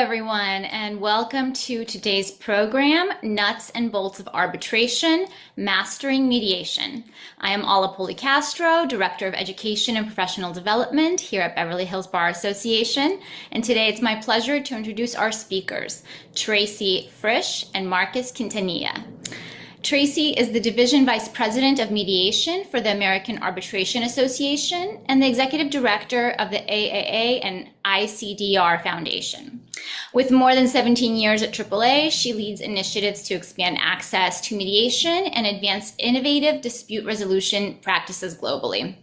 everyone, and welcome to today's program, Nuts and Bolts of Arbitration, Mastering Mediation. I am Ala Policastro, Director of Education and Professional Development here at Beverly Hills Bar Association, and today it's my pleasure to introduce our speakers, Tracey Frisch and Marcus Quintanilla. Tracey is the Division Vice President of Mediation for the American Arbitration Association and the Executive Director of the AAA and ICDR Foundation. With more than 17 years at AAA, she leads initiatives to expand access to mediation and advance innovative dispute resolution practices globally.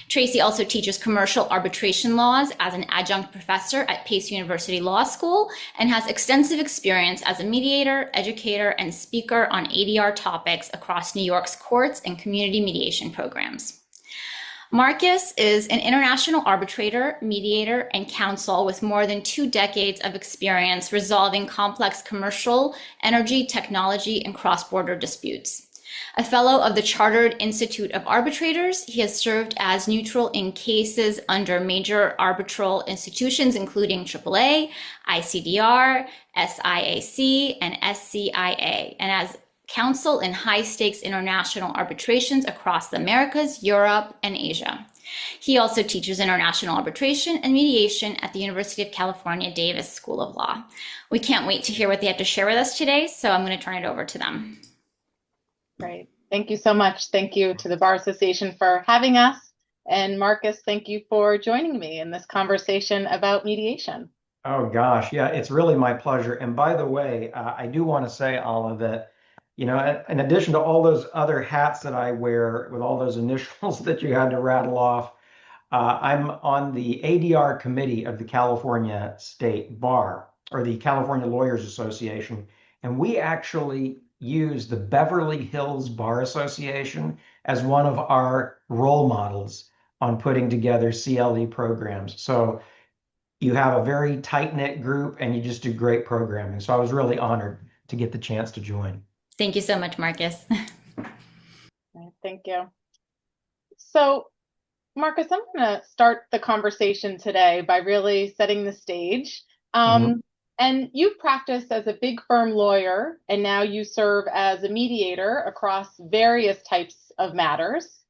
Tracey also teaches commercial arbitration laws as an adjunct professor at Pace University Law School and has extensive experience as a mediator, educator, and speaker on ADR topics across New York's courts and community mediation programs. Marcus is an international arbitrator, mediator, and counsel with more than 2 decades of experience resolving complex commercial, energy, technology, and cross-border disputes. A fellow of the Chartered Institute of Arbitrators, he has served as neutral in cases under major arbitral institutions including AAA, ICDR, SIAC, and SCIA, and as counsel in high-stakes international arbitrations across the Americas, Europe, and Asia. He also teaches international arbitration and mediation at the University of California, Davis School of Law. We can't wait to hear what they have to share with us today, so I'm going to turn it over to them. Great. Thank you so much. Thank you to the Bar Association for having us. And Marcus, thank you for joining me in this conversation about mediation. Oh, gosh. Yeah, it's really my pleasure. And by the way, I do want to say, Ala, that in addition to all those other hats that I wear with all those initials that you had to rattle off, I'm on the ADR committee of the California State Bar, or the California Lawyers Association. And we actually use the Beverly Hills Bar Association as one of our role models on putting together CLE programs. So you have a very tight-knit group and you just do great programming. So I was really honored to get the chance to join. Thank you so much, Marcus. Thank you. So, Marcus, I'm going to start the conversation today by really setting the stage. And you practiced as a big firm lawyer, and now you serve as a mediator across various types of matters.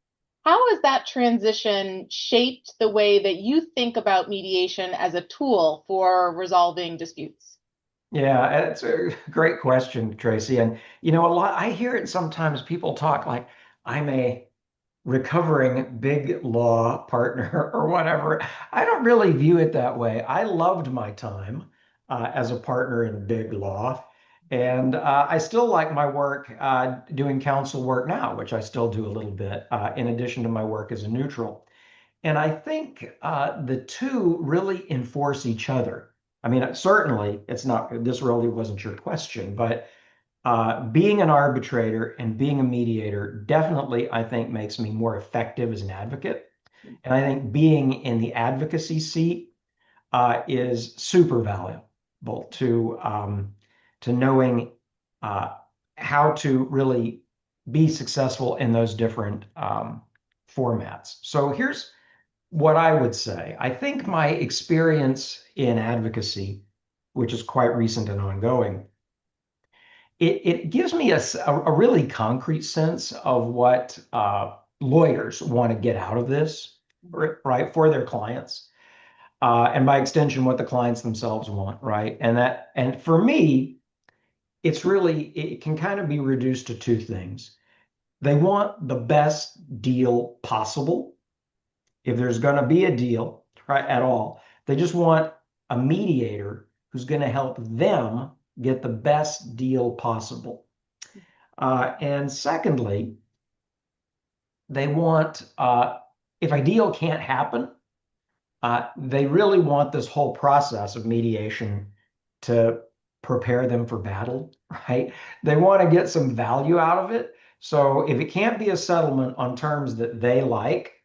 How has that transition shaped the way that you think about mediation as a tool for resolving disputes? Yeah, it's a great question, Tracey. And I hear it sometimes people talk like I'm a recovering big law partner or whatever. I don't really view it that way. I loved my time as a partner in big law. And I still like my work doing counsel work now, which I still do a little bit in addition to my work as a neutral. And I think the two really enforce each other. I mean, certainly this really wasn't your question, but being an arbitrator and being a mediator definitely, I think, makes me more effective as an advocate. And I think being in the advocacy seat is super valuable to knowing how to really be successful in those different formats. So here's what I would say. I think my experience in advocacy, which is quite recent and ongoing, it gives me a really concrete sense of what lawyers want to get out of this, right, for their clients. And by extension, what the clients themselves want, right? And for me, it can kind of be reduced to 2 things. They want the best deal possible. If there's going to be a deal, right, at all, they just want a mediator who's going to help them get the best deal possible. And secondly, they want, if a deal can't happen, they really want this whole process of mediation to prepare them for battle, right? They want to get some value out of it. So if it can't be a settlement on terms that they like,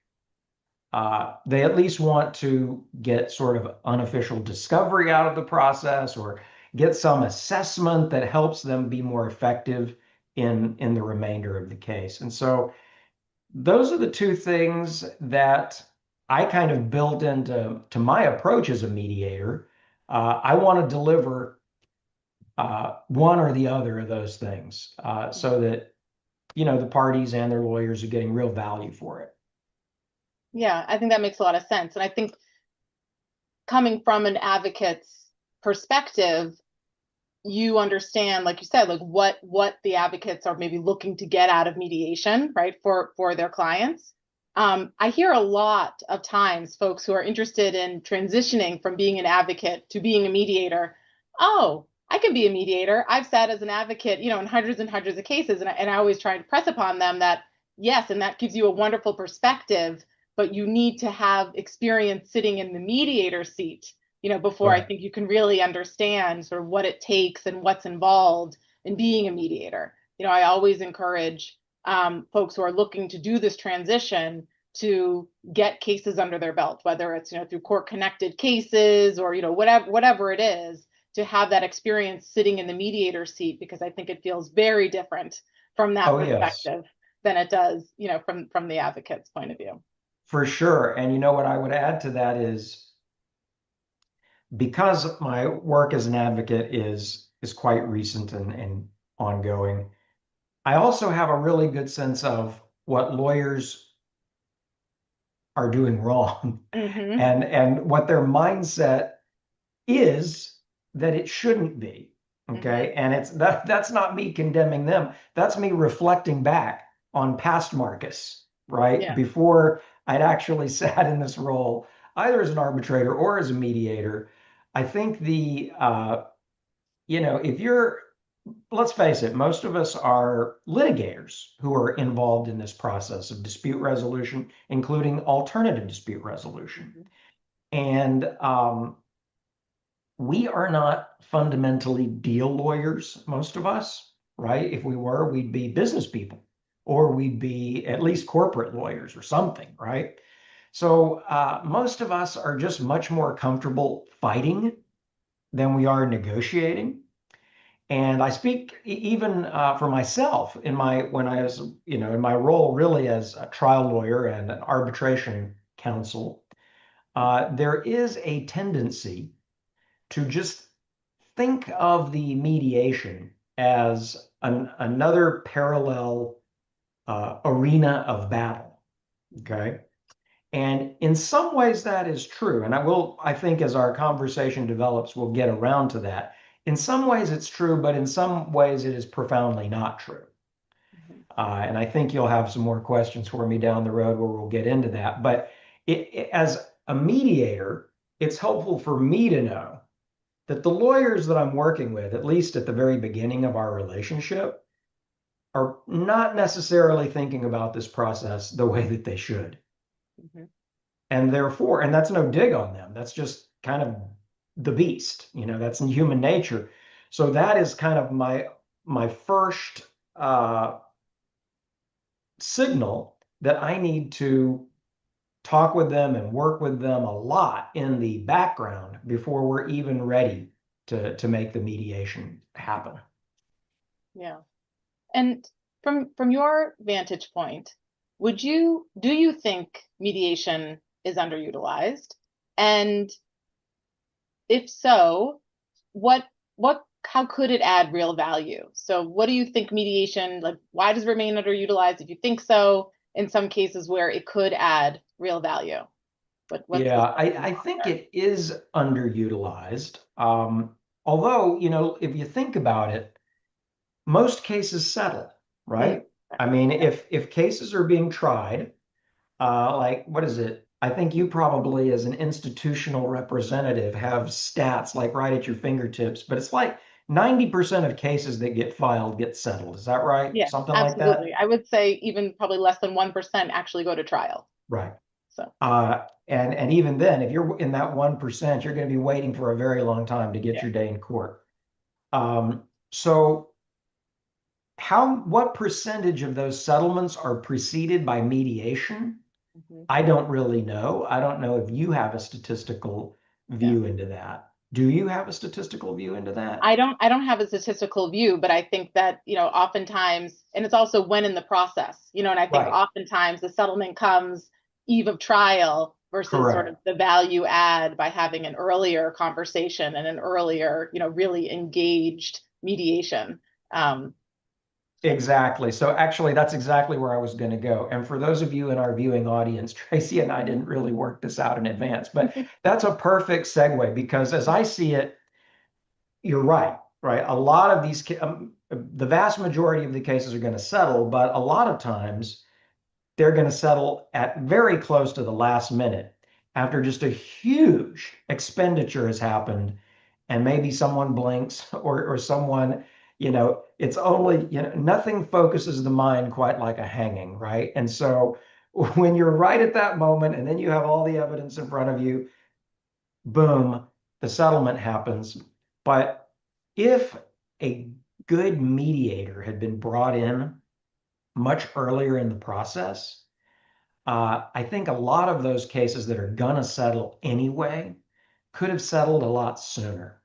they at least want to get sort of unofficial discovery out of the process or get some assessment that helps them be more effective in the remainder of the case. And so those are the 2 things that I kind of built into my approach as a mediator. I want to deliver one or the other of those things so that, the parties and their lawyers are getting real value for it. Yeah, I think that makes a lot of sense. And I think coming from an advocate's perspective, you understand, like you said, like what the advocates are maybe looking to get out of mediation, right, for their clients. I hear a lot of times folks who are interested in transitioning from being an advocate to being a mediator. Oh, I can be a mediator. I've sat as an advocate, in hundreds and hundreds of cases, and I always try to press upon them that yes, and that gives you a wonderful perspective, but you need to have experience sitting in the mediator seat, before I Right. think you can really understand sort of what it takes and what's involved in being a mediator. I always encourage folks who are looking to do this transition to get cases under their belt, whether it's through court-connected cases or whatever it is, to have that experience sitting in the mediator seat, because I think it feels very different from that Oh, yes, perspective than it does, from the advocate's point of view. for sure. And what I would add to that is because my work as an advocate is quite recent and ongoing, I also have a really good sense of what lawyers are doing wrong Mm-hmm. and what their mindset is that it shouldn't be. Mm-hmm. Okay. And that's not me condemning them. That's me reflecting back on past Marcus, right? Yeah. Before I'd actually sat in this role, either as an arbitrator or as a mediator. I think if you're, let's face it, most of us are litigators who are involved in this process of dispute resolution, including alternative dispute resolution. Mm-hmm. And we are not fundamentally deal lawyers, most of us, right? If we were, we'd be business people or we'd be at least corporate lawyers or something, right? So most of us are just much more comfortable fighting than we are negotiating. And I speak even for myself in my when I was, in my role really as a trial lawyer and an arbitration counsel. There is a tendency to just think of the mediation as another parallel arena of battle. Okay. And in some ways that is true. And I think as our conversation develops, we'll get around to that. In some ways it's true, but in some ways it is profoundly not true. Mm-hmm. And I think you'll have some more questions for me down the road where we'll get into that. But as a mediator, it's helpful for me to know that the lawyers that I'm working with, at least at the very beginning of our relationship, are not necessarily thinking about this process the way that they should. Mm-hmm. And therefore, and that's no dig on them, that's just kind of the beast, that's in human nature. So that is kind of my first signal that I need to talk with them and work with them a lot in the background before we're even ready to make the mediation happen. Yeah. And from your vantage point, do you think mediation is underutilized? And if so, how could it add real value? So what do you think mediation, like, why does it remain underutilized? If you think so, in some cases where it could add real value, what's Yeah, the I think there? it is underutilized. Although, if you think about it, most cases settle, Mm, right? I exactly. mean, if cases are being tried, like what is it? I think you probably, as an institutional representative, have stats like right at your fingertips, but it's like 90% of cases that get filed get settled. Is that right? Yeah, Something like absolutely. that? I would say even probably less than 1% actually go to trial. Right. So And even then, if you're in that 1%, you're going to be waiting for a very long time to get yeah. your day in court. So what percentage of those settlements are preceded by mediation? Hmm. I don't really know. I don't know if you have a statistical Yeah. view into that. Do you have a statistical view into that? I don't have a statistical view, but I think that, oftentimes, and it's also when in the process, and I think Right. oftentimes the settlement comes eve of trial, versus sort of Correct. the value add by having an earlier conversation and an earlier, really engaged mediation. Exactly. So actually, that's exactly where I was going to go. And for those of you in our viewing audience, Tracy and I didn't really work this out in advance, but that's a perfect segue because as I see it, you're right, right? A lot of these, the vast majority of the cases are going to settle, but a lot of times they're going to settle at very close to the last minute after just a huge expenditure has happened and maybe someone blinks or someone, it's only, nothing focuses the mind quite like a hanging, right? And so when you're right at that moment and then you have all the evidence in front of you, boom, the settlement happens. But if a good mediator had been brought in much earlier in the process, I think a lot of those cases that are gonna settle anyway could have settled a lot sooner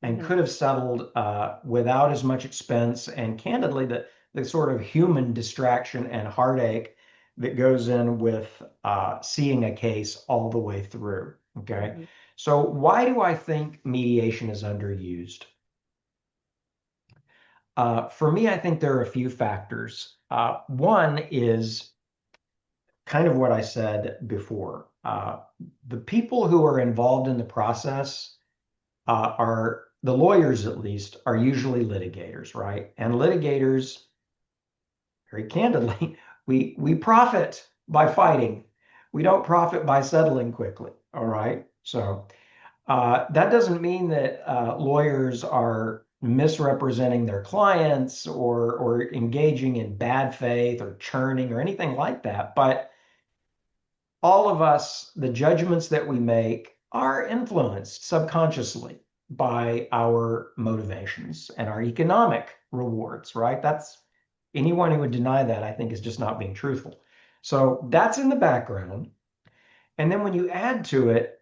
and Mhm. could have settled without as much expense and candidly the sort of human distraction and heartache that goes in with seeing a case all the way through. Okay. Mhm. So why do I think mediation is underused? For me, I think there are a few factors. One is kind of what I said before. The people who are involved in the process are the lawyers, at least, are usually litigators, right? And litigators, very candidly, we profit by fighting. We don't profit by settling quickly. All right. So that doesn't mean that lawyers are misrepresenting their clients or engaging in bad faith or churning or anything like that. But all of us, the judgments that we make are influenced subconsciously by our motivations and our economic rewards, right? That's anyone who would deny that, I think, is just not being truthful. So that's in the background. And then when you add to it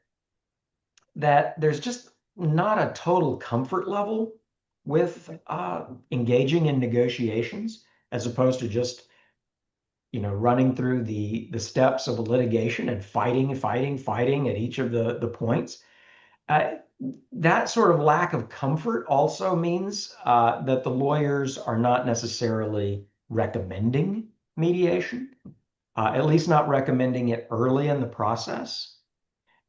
that there's just not a total comfort level with engaging in negotiations as opposed to just running through the steps of a litigation and fighting at each of the points. Uh, that sort of lack of comfort also means that the lawyers are not necessarily recommending mediation, at least not recommending it early in the process.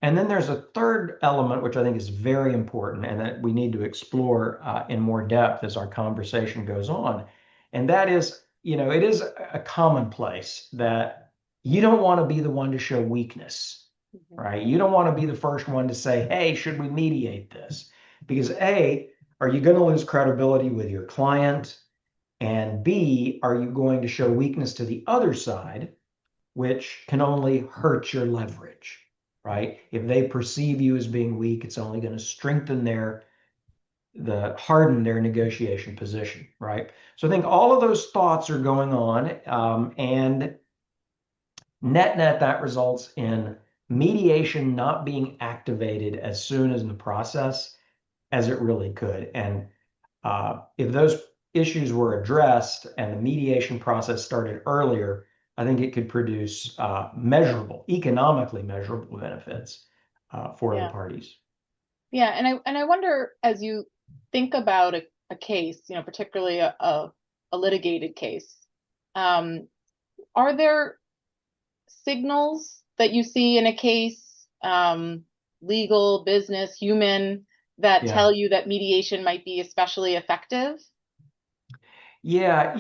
And then there's a third element, which I think is very important and that we need to explore in more depth as our conversation goes on. And that is, it is a commonplace that you don't want to be the one to show weakness, Mhm. right? You don't want to be the first one to say, hey, should we mediate this? Because A, are you going to lose credibility with your client? And B, are you going to show weakness to the other side, which can only hurt your leverage, right? If they perceive you as being weak, it's only going to strengthen harden their negotiation position, right? So I think all of those thoughts are going on, and net, that results in mediation not being activated as soon as in the process as it really could. And if those issues were addressed and the mediation process started earlier, I think it could produce economically measurable benefits for the Yeah. parties. Yeah. And I wonder, as you think about a case, particularly a litigated case, um, are there signals that you see in a case, legal, business, human, that Yeah. tell you that mediation might be especially effective? Yeah,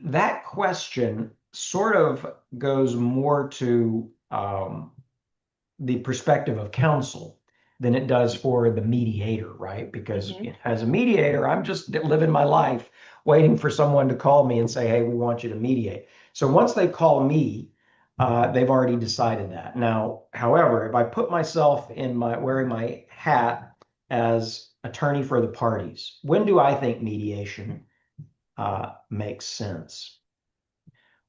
that question sort of goes more to the perspective of counsel than it does for the mediator, right? Because Hmm. as a mediator, I'm just living my life waiting for someone to call me and say, hey, we want you to mediate. So once they call me, they've already decided that. Now, however, if I put myself in wearing my hat as attorney for the parties, when do I think mediation makes sense?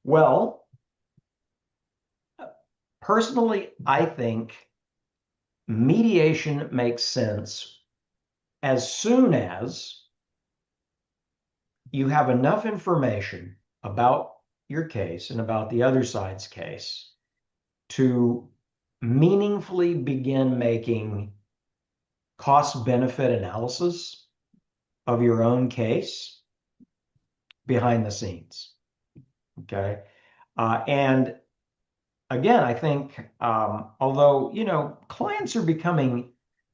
Well, personally, I think mediation makes sense as soon as you have enough information about your case and about the other side's case to meaningfully begin making cost-benefit analysis of your own case behind the scenes. Okay. And again, I think, although, clients are becoming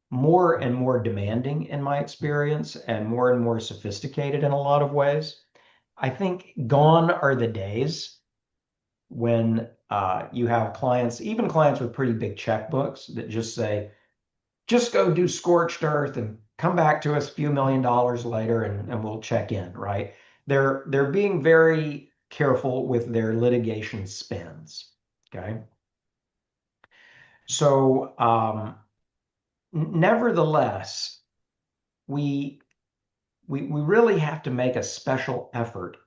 more and more demanding in my experience and more sophisticated in a lot of ways, I think gone are the days when you have clients, even clients with pretty big checkbooks, that just say, just go do scorched earth and come back to us a few $1 million later and we'll check in, right? They're being very careful with their litigation spends. Okay. So nevertheless, we really have to make a special effort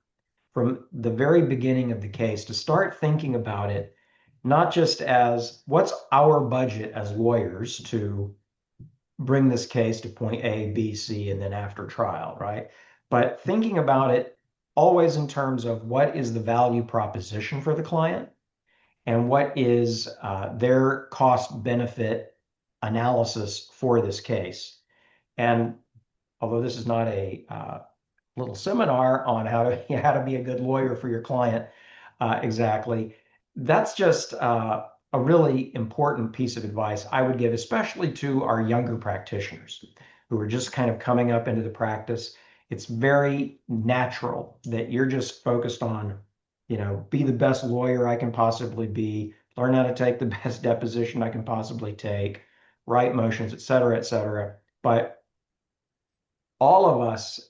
from the very beginning of the case to start thinking about it, not just as what's our budget as lawyers to bring this case to point A, B, C, and then after trial, right? But thinking about it always in terms of what is the value proposition for the client and what is their cost benefit analysis for this case. And although this is not a little seminar on how to be a good lawyer for your client, exactly, that's just a really important piece of advice I would give, especially to our younger practitioners who are just kind of coming up into the practice. It's very natural that you're just focused on, be the best lawyer I can possibly be, learn how to take the best deposition I can possibly take, write motions, et cetera, et cetera. But all of us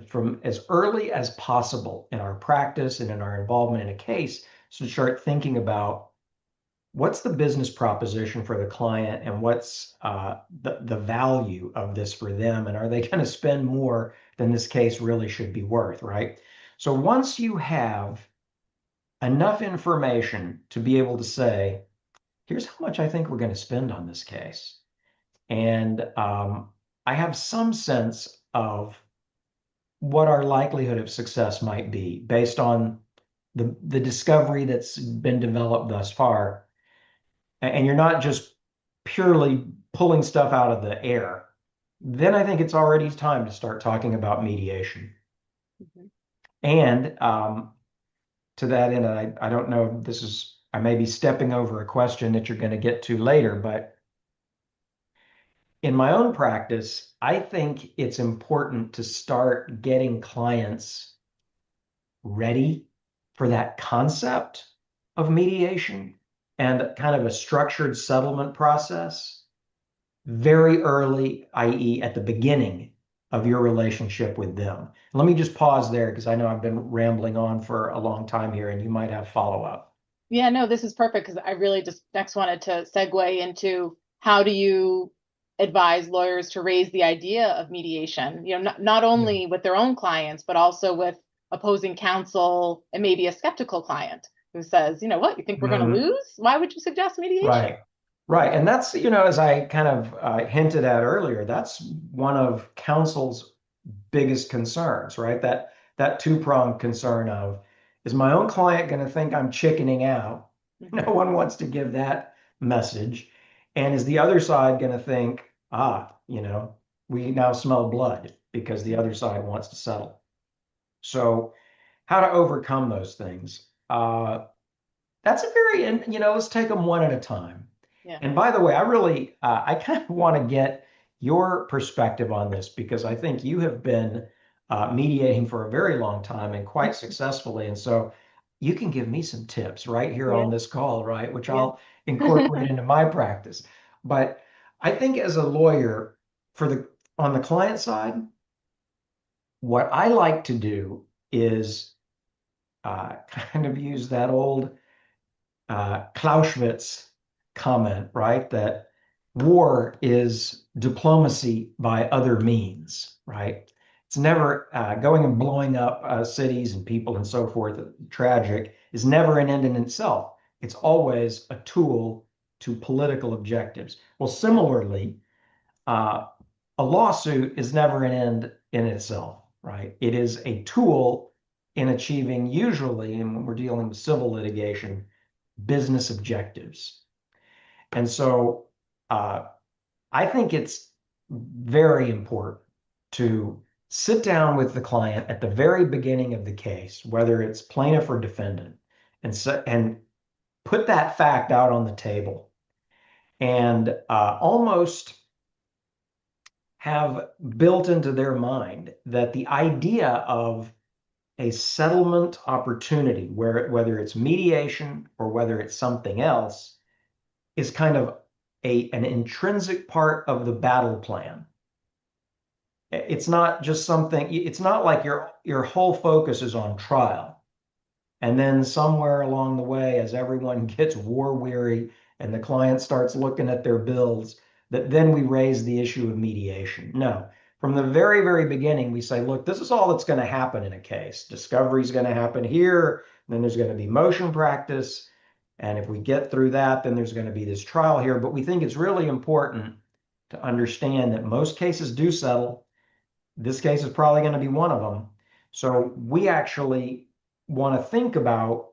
from as early as possible in our practice and in our involvement in a case should start thinking about what's the business proposition for the client and what's the value of this for them, and are they going to spend more than this case really should be worth, right? So once you have enough information to be able to say, here's how much I think we're going to spend on this case, and I have some sense of what our likelihood of success might be based on the discovery that's been developed thus far, and you're not just purely pulling stuff out of the air, then I think it's already time to start talking about mediation. Mm-hmm. And to that end, I don't know, I may be stepping over a question that you're going to get to later, but in my own practice, I think it's important to start getting clients ready for that concept of mediation and kind of a structured settlement process very early, i.e., at the beginning of your relationship with them. Let me just pause there because I know I've been rambling on for a long time here and you might have follow-up. Yeah, no, this is perfect because I really just next wanted to segue into how do you advise lawyers to raise the idea of mediation, not only with their own clients, but also with opposing counsel and maybe a skeptical client who says, what, you think we're going to lose? Why would you suggest mediation? Right. Right. And that's, as I kind of hinted at earlier, that's one of counsel's biggest concerns, right? That two-pronged concern of, is my own client going to think I'm chickening out? No one wants to give that message. And is the other side going to think, we now smell blood because the other side wants to settle? So how to overcome those things? That's let's take them one at a time. Yeah. And by the way, I really, I kind of want to get your perspective on this because I think you have been mediating for a very long time and quite successfully. And so you can give me some tips right here on this call, right? Which I'll incorporate into my practice. But I think as a lawyer, on the client side, what I like to do is kind of use that old Clausewitz comment, right? That war is diplomacy by other means, right? It's never going and blowing up cities and people and so forth. Tragic is never an end in itself. It's always a tool to political objectives. Well, similarly, a lawsuit is never an end in itself, right? It is a tool in achieving, usually, and when we're dealing with civil litigation, business objectives. And so I think it's very important to sit down with the client at the very beginning of the case, whether it's plaintiff or defendant, and put that fact out on the table and almost have built into their mind that the idea of a settlement opportunity, whether it's mediation or whether it's something else, is kind of an intrinsic part of the battle plan. It's not just something, it's not like your whole focus is on trial. And then somewhere along the way, as everyone gets war weary and the client starts looking at their bills, that then we raise the issue of mediation. No, from the very, very beginning, we say, look, this is all that's going to happen in a case. Discovery is going to happen here. Then there's going to be motion practice. And if we get through that, then there's going to be this trial here. But we think it's really important to understand that most cases do settle. This case is probably going to be one of them. So we actually want to think about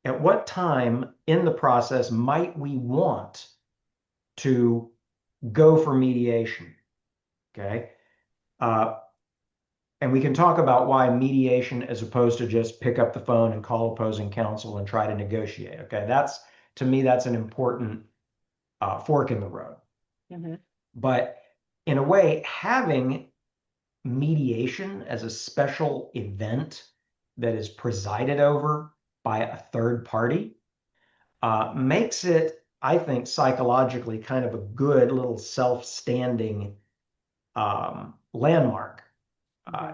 at what time in the process might we want to go for mediation, okay? And we can talk about why mediation as opposed to just pick up the phone and call opposing counsel and try to negotiate, okay? To me, that's an important fork in the road. Mm-hmm. But in a way, having mediation as a special event that is presided over by a third party makes it, I think, psychologically kind of a good little self-standing landmark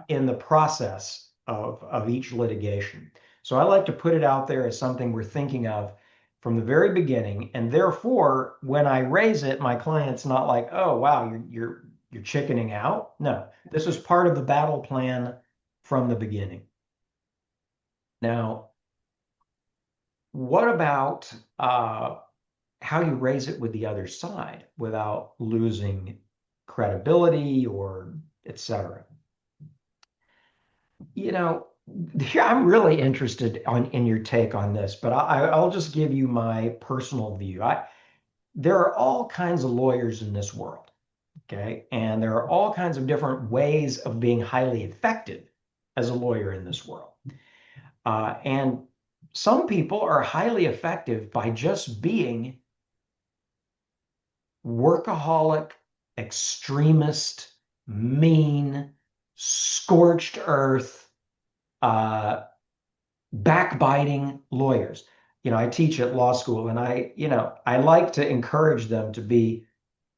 in the process of each litigation. So I like to put it out there as something we're thinking of from the very beginning, and therefore, when I raise it, my client's not like, "Oh, wow, you're chickening out." No, this is part of the battle plan from the beginning. Now, what about how you raise it with the other side without losing credibility or et cetera? I'm really interested in your take on this, but I'll just give you my personal view. There are all kinds of lawyers in this world, okay? And there are all kinds of different ways of being highly effective as a lawyer in this world. And some people are highly effective by just being workaholic, extremist, mean, scorched earth, backbiting lawyers. I teach at law school, and I like to encourage them to be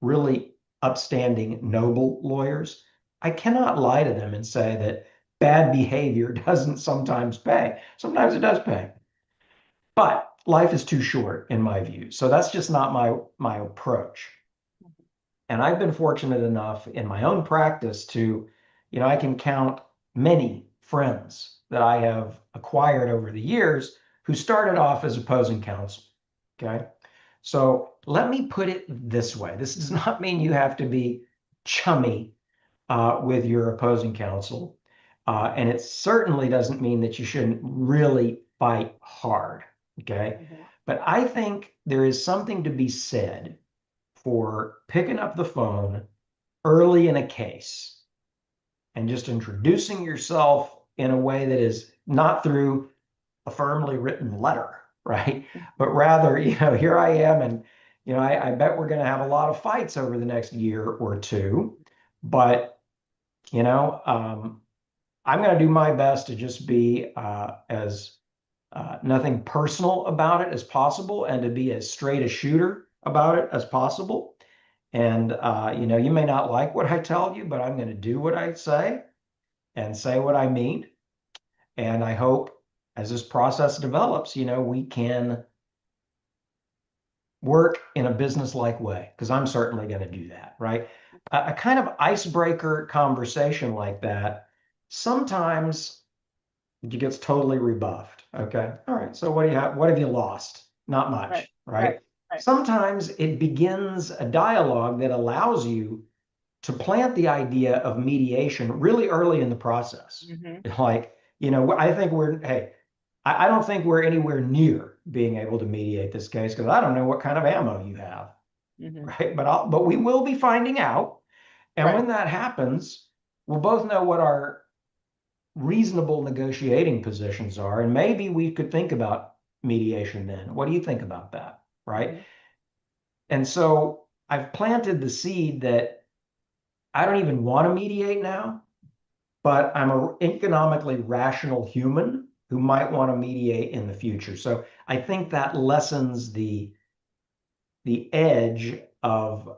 really upstanding, noble lawyers. I cannot lie to them and say that bad behavior doesn't sometimes pay. Sometimes it does pay. But life is too short, in my view. So that's just not my approach. And I've been fortunate enough in my own practice to, I can count many friends that I have acquired over the years who started off as opposing counsel. Okay. So let me put it this way. This does not mean you have to be chummy with your opposing counsel. And it certainly doesn't mean that you shouldn't really fight hard. Okay. Mm-hmm. But I think there is something to be said for picking up the phone early in a case and just introducing yourself in a way that is not through a firmly written letter, right? But rather, here I am, and I bet we're going to have a lot of fights over the next year or two, but I'm going to do my best to just be as nothing personal about it as possible, and to be as straight a shooter about it as possible. And you may not like what I tell you, but I'm going to do what I say and say what I mean. And I hope as this process develops, we can work in a business-like way, because I'm certainly going to do that, right? A kind of icebreaker conversation like that, sometimes it gets totally rebuffed. Okay. All right. So what have you lost? Not much, right? Sometimes it begins a dialogue that allows you to plant the idea of mediation really early in the process. Mm-hmm. Like, I think I don't think we're anywhere near being able to mediate this case because I don't know what kind of ammo you have, Mhm. right? But we will be finding out. And Right. when that happens, we'll both know what our reasonable negotiating positions are. And maybe we could think about mediation then. What do you think about that? Right. Mhm. And so I've planted the seed that I don't even want to mediate now, but I'm an economically rational human who might want to mediate in the future. So I think that lessens the edge of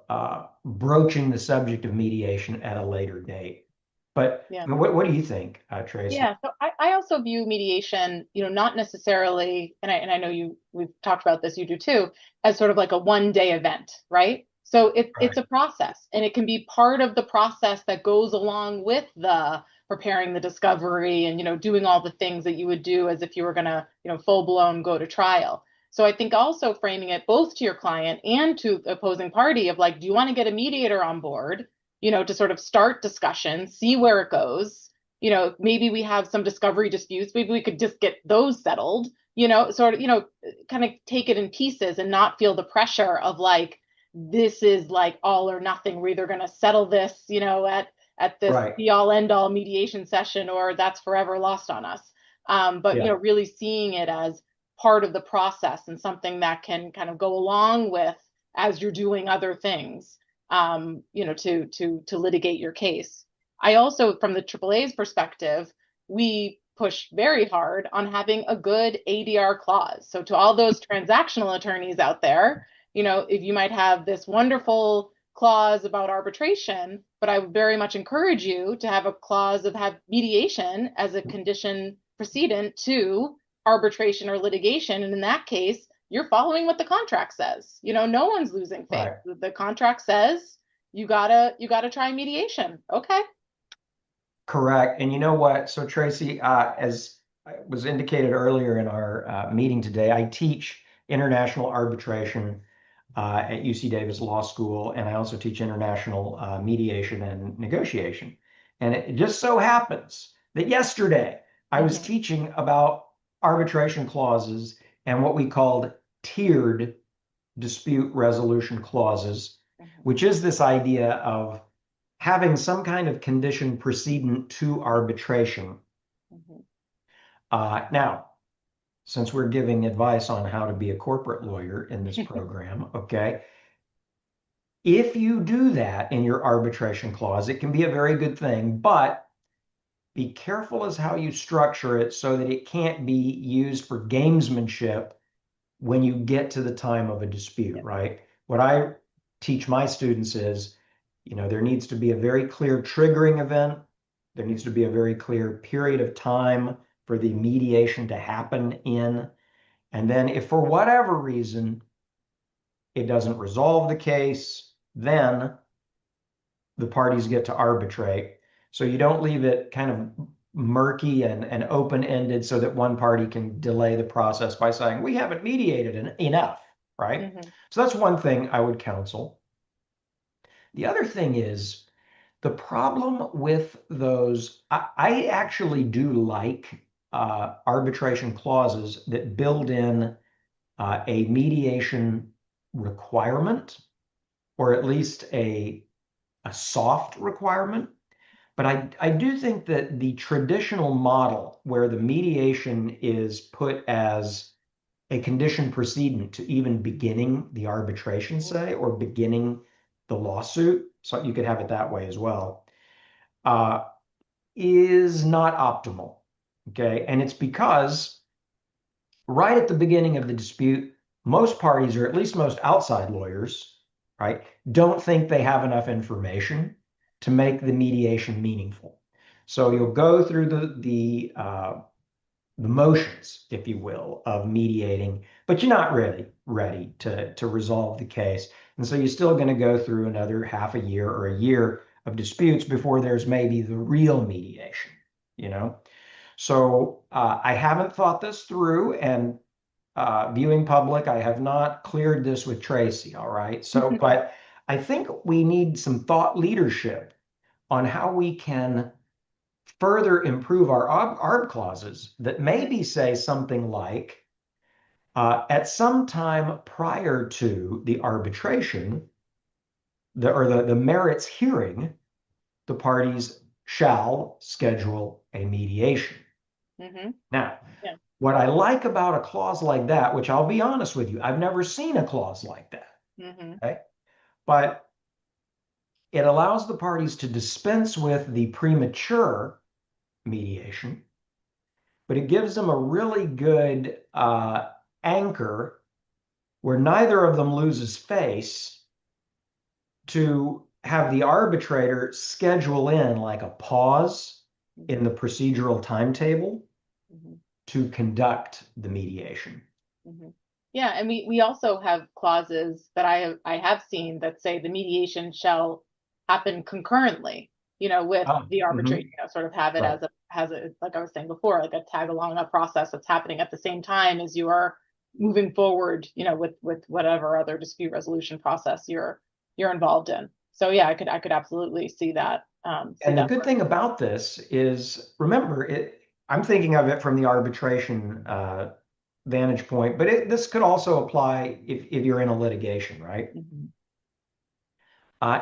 broaching the subject of mediation at a later date. But Yeah. what do you think, Tracey? Yeah, so I also view mediation, not necessarily, and I know we've talked about this, you do too, as sort of like a one day event, right? So it's Right. a process, and it can be part of the process that goes along with the preparing the discovery and doing all the things that you would do as if you were gonna full blown go to trial. So I think also framing it both to your client and to the opposing party of like, do you want to get a mediator on board, to sort of start discussion, see where it goes, maybe we have some discovery disputes. Maybe we could just get those settled, sort of, kind of take it in pieces and not feel the pressure of like, this is like all or nothing. We're either going to settle this, at this Right. be all end all mediation session, or that's forever lost on us. But, Yeah. really seeing it as part of the process and something that can kind of go along with as you're doing other things, to litigate your case. I also, from the AAA's perspective, we push very hard on having a good ADR clause. So to all those transactional attorneys out there, if you might have this wonderful clause about arbitration, but I would very much encourage you to have a clause of have mediation as a condition precedent to arbitration or litigation. And in that case, you're following what the contract says. No one's losing face. Right. The contract says you gotta try mediation. Okay. Correct. And you know what? So, Tracey, as was indicated earlier in our meeting today, I teach international arbitration at UC Davis Law School, and I also teach international mediation and negotiation. And it just so happens that yesterday I was Mm-hmm. teaching about arbitration clauses and what we called tiered dispute resolution clauses, Mm-hmm. which is this idea of having some kind of condition precedent to arbitration. Mm-hmm. Now, since we're giving advice on how to be a corporate lawyer in this program, okay, if you do that in your arbitration clause, it can be a very good thing, but be careful as how you structure it so that it can't be used for gamesmanship when you get to the time of a dispute, Yep. right? What I teach my students is, there needs to be a very clear triggering event. There needs to be a very clear period of time for the mediation to happen in. And then if for whatever reason it doesn't resolve the case, then the parties get to arbitrate. So you don't leave it kind of murky and open-ended so that one party can delay the process by saying, we haven't mediated enough, right? Mm-hmm. So that's one thing I would counsel. The other thing is the problem with those, I actually do like arbitration clauses that build in a mediation requirement, or at least a soft requirement. But I do think that the traditional model where the mediation is put as a condition precedent to even beginning the arbitration, say, or beginning the lawsuit, so you could have it that way as well, uh, is not optimal. Okay. And it's because right at the beginning of the dispute, most parties, or at least most outside lawyers, right, don't think they have enough information to make the mediation meaningful. So you'll go through the motions, if you will, of mediating, but you're not really ready to resolve the case. And so you're still going to go through another half a year or a year of disputes before there's maybe the real mediation, you know? So I haven't thought this through, and viewing public, I have not cleared this with Tracey, all right? So, but I think we need some thought leadership on how we can further improve our ARB clauses that maybe say something like, At some time prior to the arbitration, the merits hearing, the parties shall schedule a mediation. Mm-hmm. Now, Yeah. what I like about a clause like that, which I'll be honest with you, I've never seen a clause like that. Mm-hmm. Okay? But it allows the parties to dispense with the premature mediation, but it gives them a really good anchor where neither of them loses face to have the arbitrator schedule in like a pause in the procedural timetable to conduct the mediation. Yeah, and we also have clauses that I have seen that say the mediation shall happen concurrently, with the arbitration, sort of have it Right. as a like I was saying before, like a tag along, a process that's happening at the same time as you are moving forward, with whatever other dispute resolution process you're involved in. So yeah, I could absolutely see that. And the good thing about this is, remember, I'm thinking of it from the arbitration vantage point, but this could also apply if you're in a litigation, right?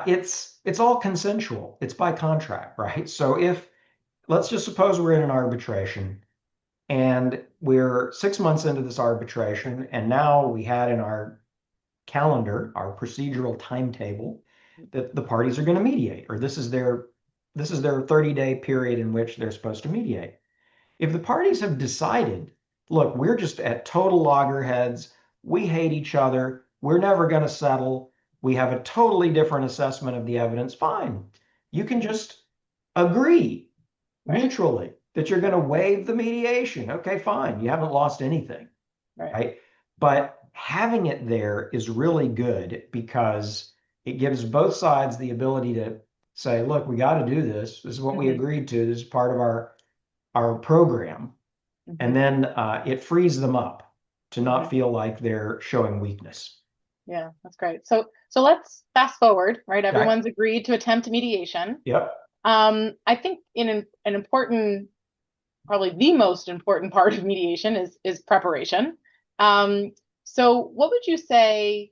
It's all consensual. It's by contract, right? So let's just suppose we're in an arbitration and we're 6 months into this arbitration, and now we had in our calendar, our procedural timetable, that the parties are going to mediate, or this is their 30-day period in which they're supposed to mediate. If the parties have decided, look, we're just at total loggerheads, we hate each other, we're never going to settle, we have a totally different assessment of the evidence, fine. You can just agree mutually that you're going to waive the mediation. Okay, fine. You haven't lost anything, right? But having it there is really good because it gives both sides the ability to say, look, we got to do this. This is what we agreed to. This is part of our program. And then it frees them up to not feel like they're showing weakness. Yeah, that's great. So let's fast forward, right? Everyone's agreed to attempt mediation. Yep. I think in an important, probably the most important part of mediation is preparation. So what would you say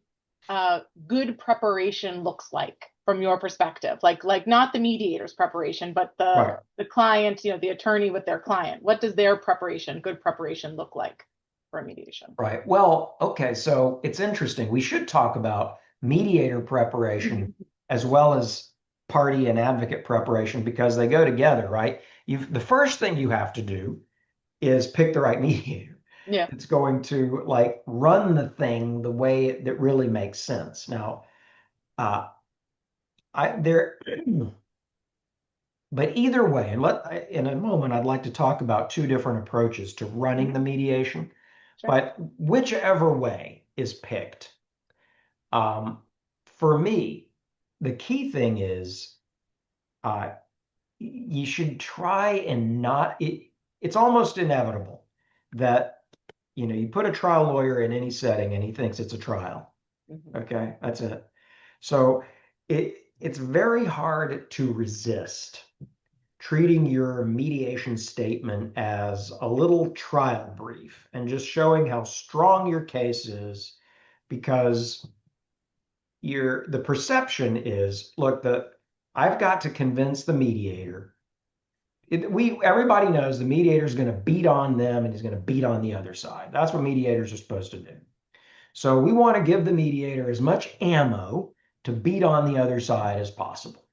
good preparation looks like from your perspective? Like not the mediator's preparation, but the client, the attorney with their client. What does their good preparation look like for a mediation? Right. Well, okay, so it's interesting. We should talk about mediator preparation as well as party and advocate preparation because they go together, right? The first thing you have to do is pick the right mediator. Yeah. It's going to like run the thing the way that really makes sense. Now, but either way, and in a moment, I'd like to talk about two different approaches to running the mediation. Sure. But whichever way is picked, for me, the key thing is you should try and not. It's almost inevitable that you put a trial lawyer in any setting and he thinks it's a trial. Okay, that's it. So it's very hard to resist treating your mediation statement as a little trial brief and just showing how strong your case is because the perception is, look, I've got to convince the mediator. Everybody knows the mediator is going to beat on them and he's going to beat on the other side. That's what mediators are supposed to do. So we want to give the mediator as much ammo to beat on the other side as possible.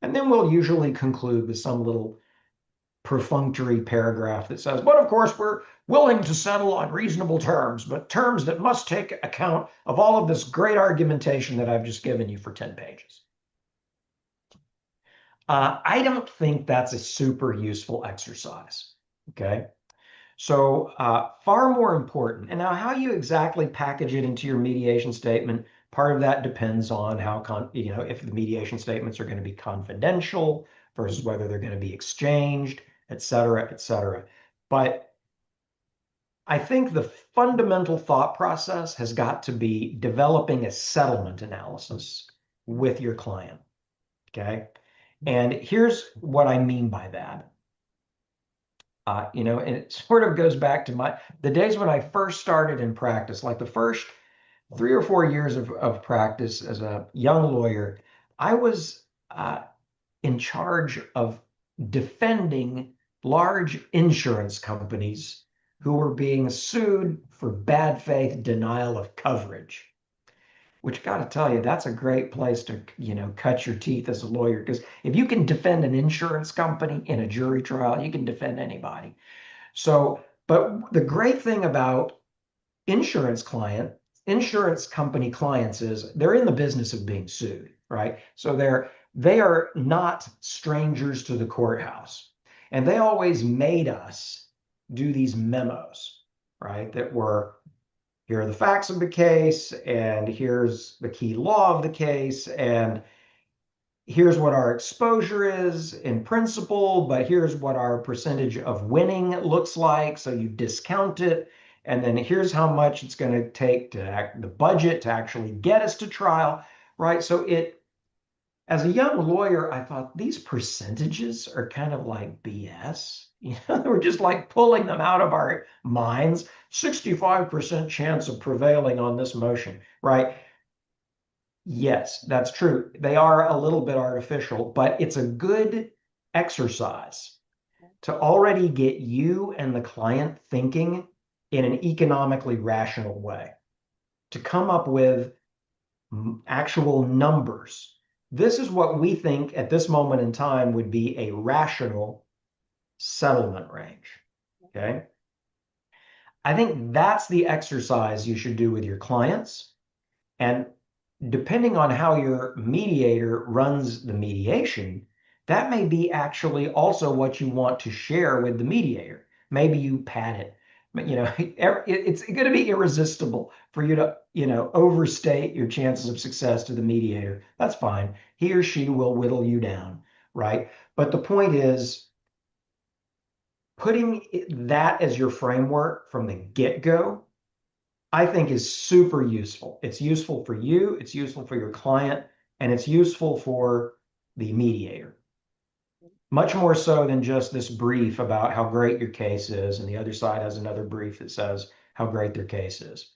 And then we'll usually conclude with some little perfunctory paragraph that says, but of course, we're willing to settle on reasonable terms, but terms that must take account of all of this great argumentation that I've just given you for 10 pages. I don't think that's a super useful exercise, okay? So far more important, and now how you exactly package it into your mediation statement, part of that depends on how, if the mediation statements are going to be confidential versus whether they're going to be exchanged, et cetera, et cetera. But I think the fundamental thought process has got to be developing a settlement analysis with your client, okay? And here's what I mean by that. And it sort of goes back to the days when I first started in practice, like the first 3 or 4 years of practice as a young lawyer. I was in charge of defending large insurance companies who were being sued for bad faith denial of coverage. Which, got to tell you, that's a great place to, cut your teeth as a lawyer. Because if you can defend an insurance company in a jury trial, you can defend anybody. So, but the great thing about insurance company clients is they're in the business of being sued, right? So they are not strangers to the courthouse. And they always made us do these memos, right? That were, here are the facts of the case, and here's the key law of the case, and here's what our exposure is in principle, but here's what our percentage of winning looks like. So you discount it. And then here's how much it's going to take the budget to actually get us to trial, right? So as a young lawyer, I thought these percentages are kind of like BS. We're just like pulling them out of our minds. 65% chance of prevailing on this motion, right? Yes, that's true. They are a little bit artificial, but it's a good exercise to already get you and the client thinking in an economically rational way, to come up with actual numbers. This is what we think at this moment in time would be a rational settlement range. Okay. I think that's the exercise you should do with your clients. And depending on how your mediator runs the mediation, that may be actually also what you want to share with the mediator. Maybe you pad it. But, it's going to be irresistible for you to, overstate your chances of success to the mediator. That's fine. He or she will whittle you down, right? But the point is, putting that as your framework from the get-go, I think is super useful. It's useful for you, it's useful for your client, and it's useful for the mediator. Much more so than just this brief about how great your case is, and the other side has another brief that says how great their case is.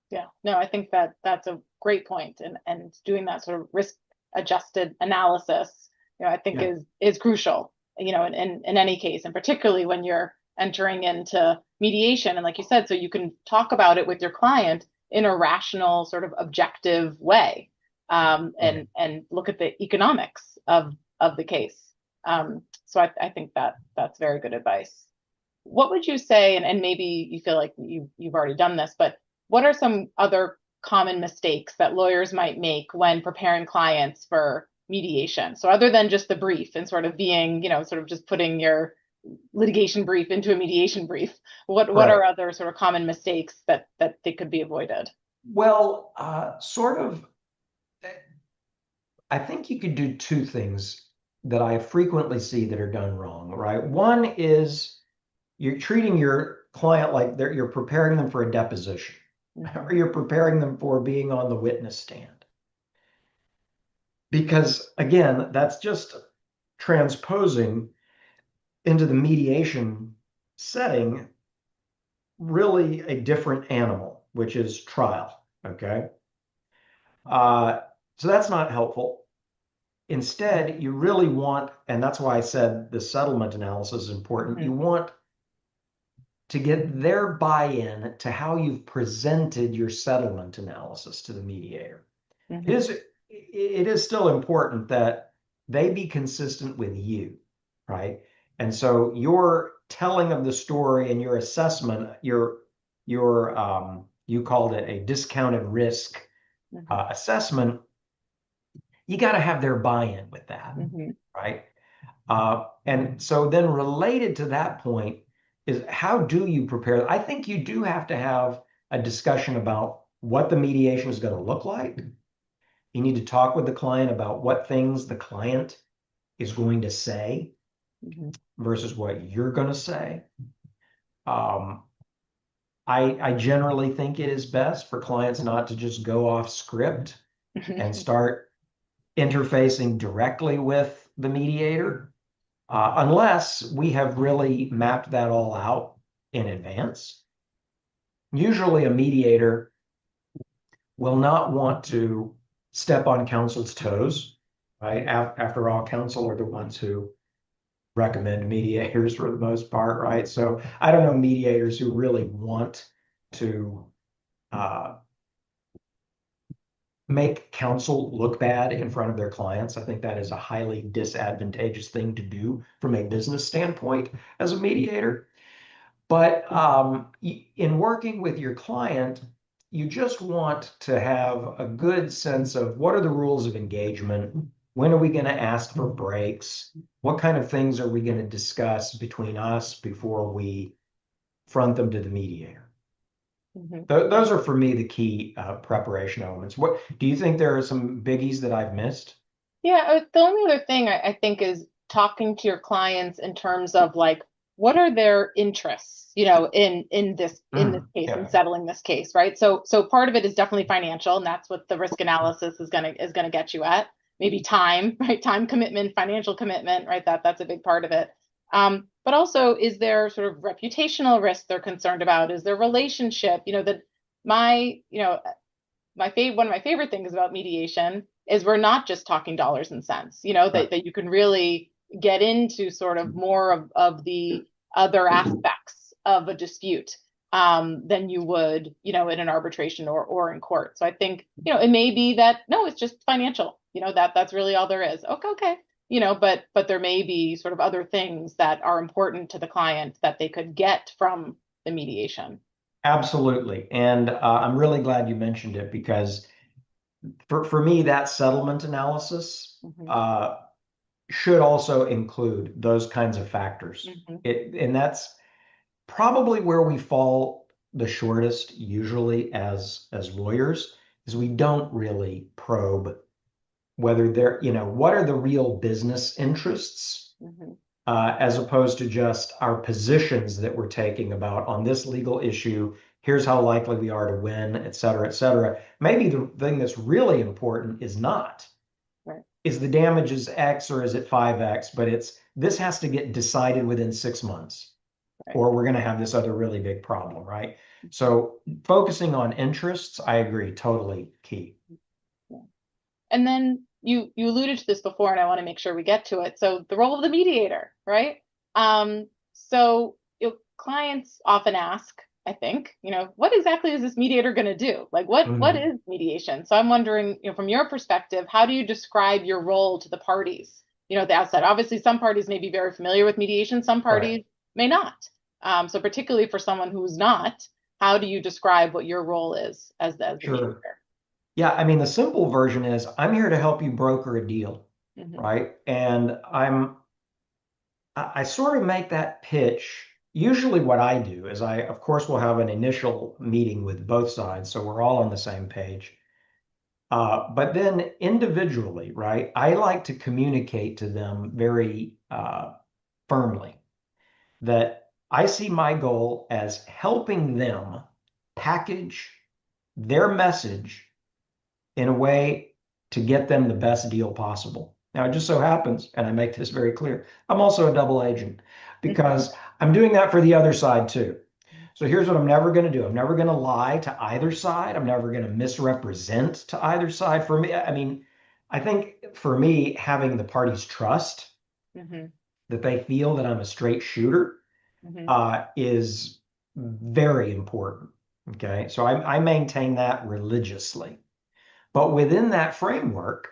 Yeah, no, I think that's a great point, and doing that sort of risk adjusted analysis, I think is crucial, in any case, and particularly when you're entering into mediation, and like you said, so you can talk about it with your client in a rational, sort of objective way, and look at the economics of the case. So I think that's very good advice. What would you say, and maybe you feel like you've already done this, but what are some other common mistakes that lawyers might make when preparing clients for mediation? So other than just the brief and sort of being, sort of just putting your litigation brief into a mediation brief, what are other sort of common mistakes that they could be avoided? Well, I think you could do two things that I frequently see that are done wrong, right? One is you're treating your client like you're preparing them for a deposition, or you're preparing them for being on the witness stand. Because again, that's just transposing into the mediation setting really a different animal, which is trial, okay? So that's not helpful. Instead, you really want, and that's why I said the settlement analysis is important, you want to get their buy-in to how you've presented your settlement analysis to the mediator. It is still important that they be consistent with you, right? And so your telling of the story and your assessment, you called it a discounted risk assessment, you got to have their buy-in with that, right? And so then related to that point is, how do you prepare? I think you do have to have a discussion about what the mediation is going to look like. You need to talk with the client about what things the client is going to say versus what you're going to say. I generally think it is best for clients not to just go off script and start interfacing directly with the mediator. unless we have really mapped that all out in advance. Usually a mediator will not want to step on counsel's toes, right? After all, counsel are the ones who recommend mediators for the most part, right? So I don't know mediators who really want to make counsel look bad in front of their clients. I think that is a highly disadvantageous thing to do from a business standpoint as a mediator. But in working with your client, you just want to have a good sense of what are the rules of engagement? When are we going to ask for breaks? What kind of things are we going to discuss between us before we front them to the mediator? Those are, for me, the key preparation elements. What do you think there are some biggies that I've missed? Yeah, the only other thing I think is talking to your clients in terms of like, what are their interests, in this case, in settling this case, right? So part of it is definitely financial, and that's what the risk analysis is gonna get you at. Maybe time, right? Time commitment, financial commitment, right? That's a big part of it. But also, is there sort of reputational risk they're concerned about? Is there relationship? That my, one of my favorite things about mediation is we're not just talking dollars and cents, that you can really get into sort of more of the other aspects of a dispute than you would, in an arbitration or in court. So I think, it may be that, no, it's just financial, that's really all there is. Okay. But there may be sort of other things that are important to the client that they could get from the mediation. Absolutely. And I'm really glad you mentioned it because for me, that settlement analysis should also include those kinds of factors. And that's probably where we fall the shortest usually as lawyers, is we don't really probe whether they're, what are the real business interests as opposed to just our positions that we're taking about on this legal issue. Here's how likely we are to win, et cetera, et cetera. Maybe the thing that's really important is not, is the damage is X or is it 5X, but this has to get decided within 6 months or we're going to have this other really big problem, right? So focusing on interests, I agree, totally key. And then you alluded to this before, and I want to make sure we get to it. So the role of the mediator, right? So clients often ask, I think, what exactly is this mediator going to do? Like, what is mediation? So I'm wondering, from your perspective, how do you describe your role to the parties? At the outset, obviously, some parties may be very familiar with mediation, some parties may not. So particularly for someone who's not, how do you describe what your role is as the mediator? Yeah, I mean, the simple version is I'm here to help you broker a deal, right? And I sort of make that pitch. Usually what I do is I, of course, will have an initial meeting with both sides, so we're all on the same page. But then individually, right, I like to communicate to them very firmly that I see my goal as helping them package their message in a way to get them the best deal possible. Now, it just so happens, and I make this very clear, I'm also a double agent because I'm doing that for the other side too. So here's what I'm never going to do. I'm never going to lie to either side. I'm never going to misrepresent to either side. For me, I mean, I think for me, having the parties trust that they feel that I'm a straight shooter is very important. Okay. So I maintain that religiously. But within that framework,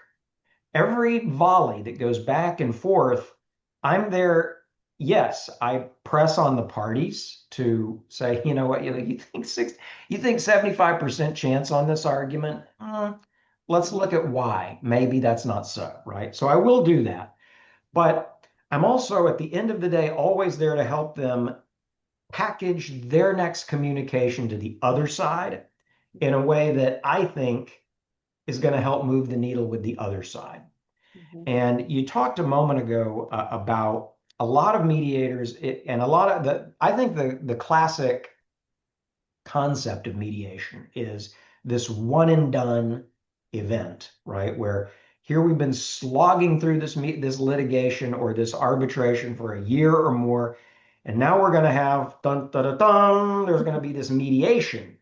every volley that goes back and forth, I'm there. Yes, I press on the parties to say, you know what, you think 75% chance on this argument? Let's look at why. Maybe that's not so, right? So I will do that. But I'm also, at the end of the day, always there to help them package their next communication to the other side in a way that I think is going to help move the needle with the other side. And you talked a moment ago about a lot of mediators and a lot of I think the classic concept of mediation is this one and done event, right? Where here we've been slogging through this litigation or this arbitration for a year or more, and now we're going to have dun, dun, dun, dun, there's going to be this mediation,